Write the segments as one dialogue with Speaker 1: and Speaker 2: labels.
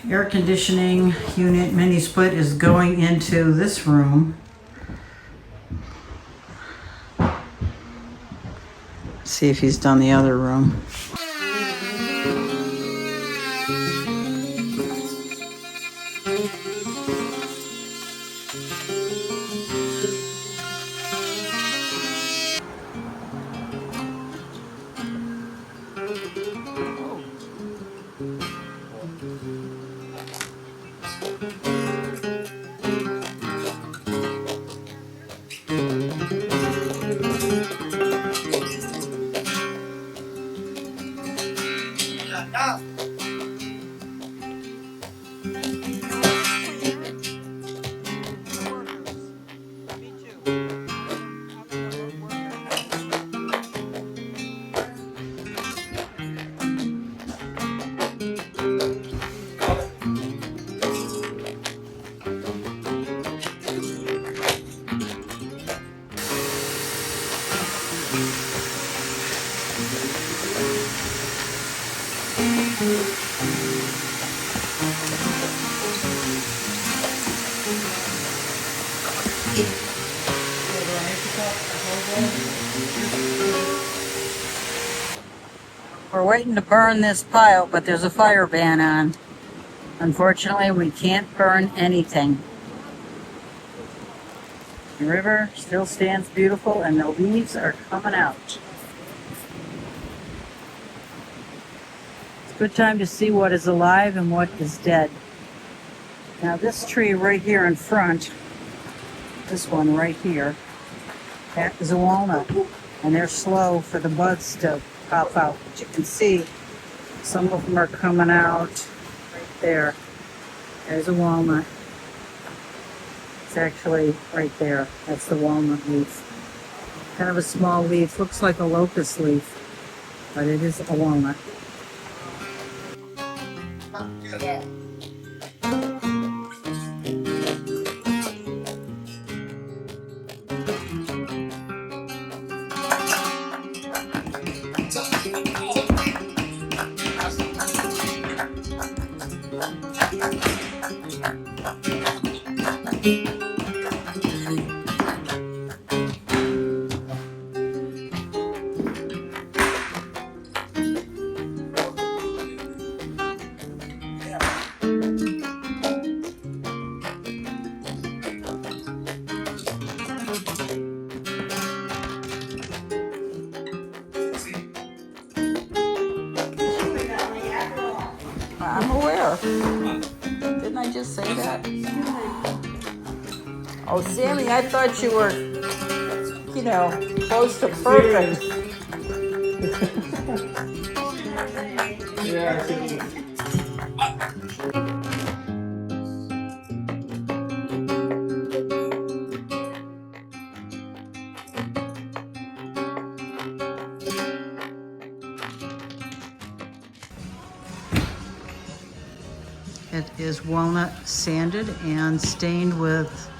Speaker 1: air conditioning unit mini split is going into this room. See if he's done the other room. We're waiting to burn this pile, but there's a fire ban on. Unfortunately, we can't burn anything. The river still stands beautiful and the leaves are coming out. It's a good time to see what is alive and what is dead. Now this tree right here in front, this one right here, that is a walnut. And they're slow for the buds to pop out. But you can see some of them are coming out right there. There's a walnut. It's actually right there. That's the walnut leaf. Kind of a small leaf. Looks like a locust leaf, but it is a walnut. I'm aware. Didn't I just say that? Oh, Sammy, I thought you were, you know, close to perfect. It is walnut sanded and stained with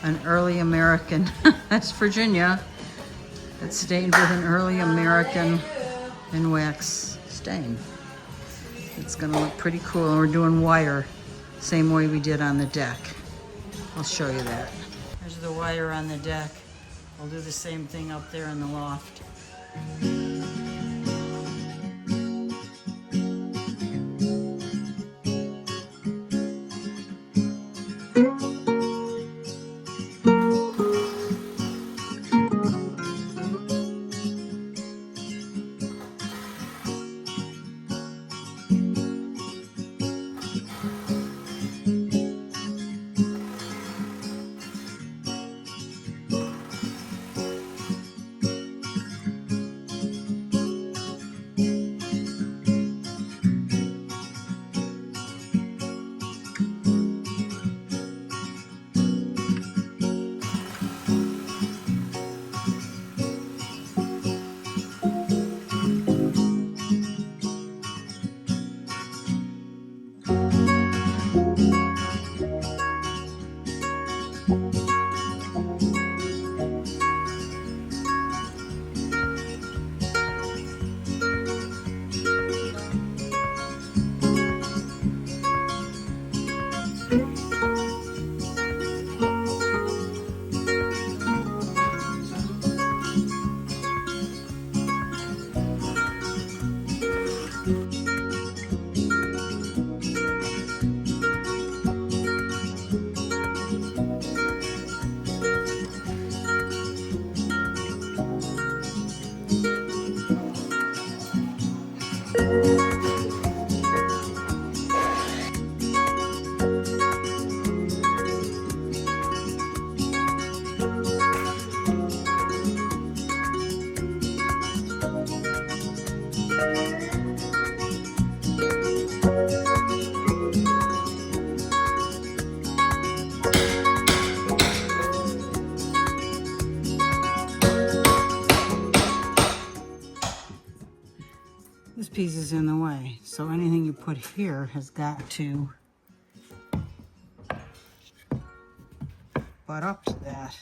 Speaker 1: an early American, that's Virginia. It's stained with an early American and wax stain. It's gonna look pretty cool. We're doing wire, same way we did on the deck. I'll show you that. There's the wire on the deck. I'll do the same thing up there in the loft. This piece is in the way, so anything you put here has got to butt up to that.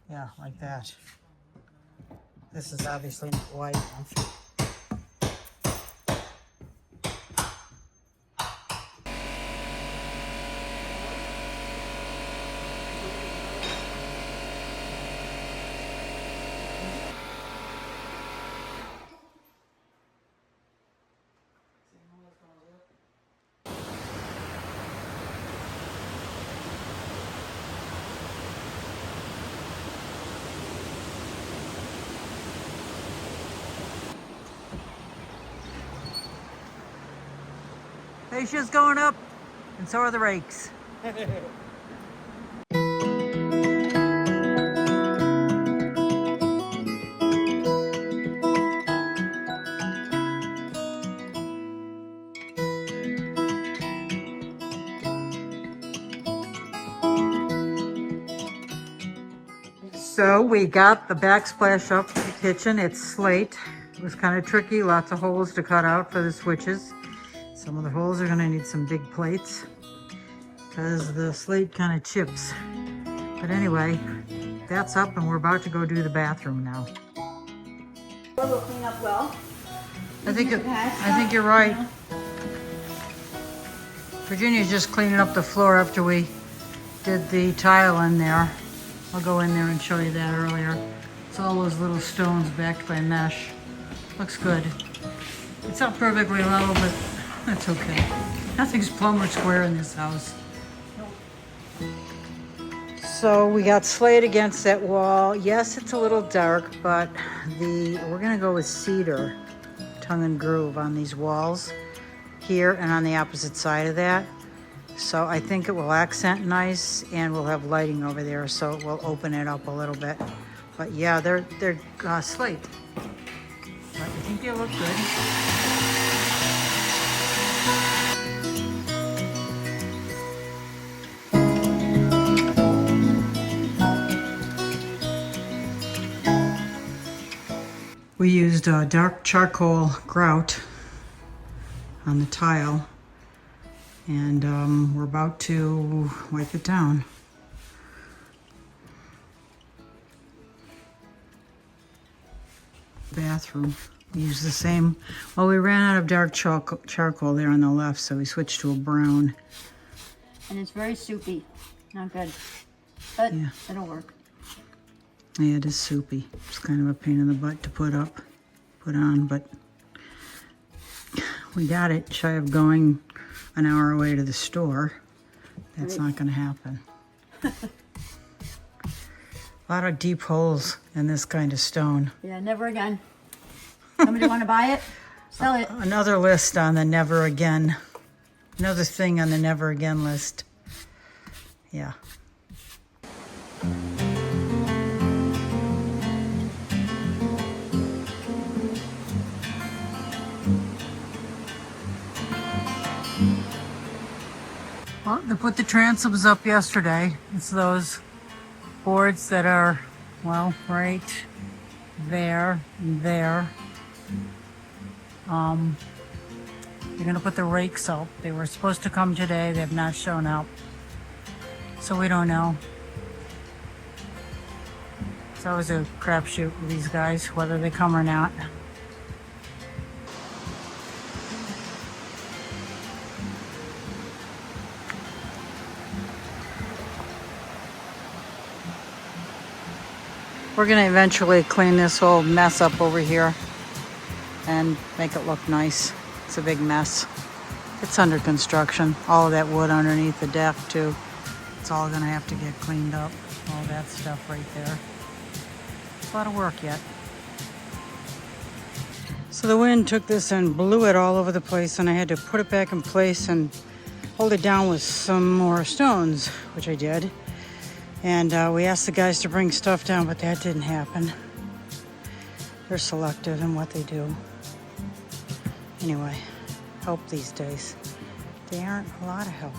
Speaker 1: Yeah, like that. This is obviously not wide enough. Fascia's going up, and so are the rakes. So we got the backsplash up for the kitchen. It's slate. It was kind of tricky, lots of holes to cut out for the switches. Some of the holes are gonna need some big plates because the slate kind of chips. But anyway, that's up and we're about to go do the bathroom now.
Speaker 2: Will clean up well.
Speaker 1: I think you're right. Virginia's just cleaning up the floor after we did the tile in there. I'll go in there and show you that earlier. It's all those little stones backed by mesh. Looks good. It's not perfectly level, but that's okay. Nothing's plumb or square in this house. So we got slate against that wall. Yes, it's a little dark, but we're gonna go with cedar, tongue and groove on these walls here and on the opposite side of that. So I think it will accent nice, and we'll have lighting over there, so it will open it up a little bit. But yeah, they're slate. But I think they look good. We used dark charcoal grout on the tile, and we're about to wipe it down. Bathroom, we used the same. Well, we ran out of dark charcoal there on the left, so we switched to a brown.
Speaker 2: And it's very soupy, not good, but yeah, it'll work.
Speaker 1: Yeah, it is soupy. It's kind of a pain in the butt to put on, but we got it shy of going an hour away to the store. That's not going to happen. A lot of deep holes in this kind of stone.
Speaker 2: Yeah, never again. Somebody want to buy it? Sell it.
Speaker 1: Another list on the never again. Another thing on the never again list. Yeah. Well, they put the transoms up yesterday. It's those boards that are, well, right there and there. They're gonna put the rakes up. They were supposed to come today. They have not shown up. So we don't know. It's always a crapshoot with these guys, whether they come or not. We're gonna eventually clean this whole mess up over here and make it look nice. It's a big mess. It's under construction. All of that wood underneath the deck too. It's all gonna have to get cleaned up. All that stuff right there. It's a lot of work yet. So the wind took this and blew it all over the place, and I had to put it back in place and hold it down with some more stones, which I did. And we asked the guys to bring stuff down, but that didn't happen. They're selective in what they do. Anyway, help these days. They aren't a lot of help.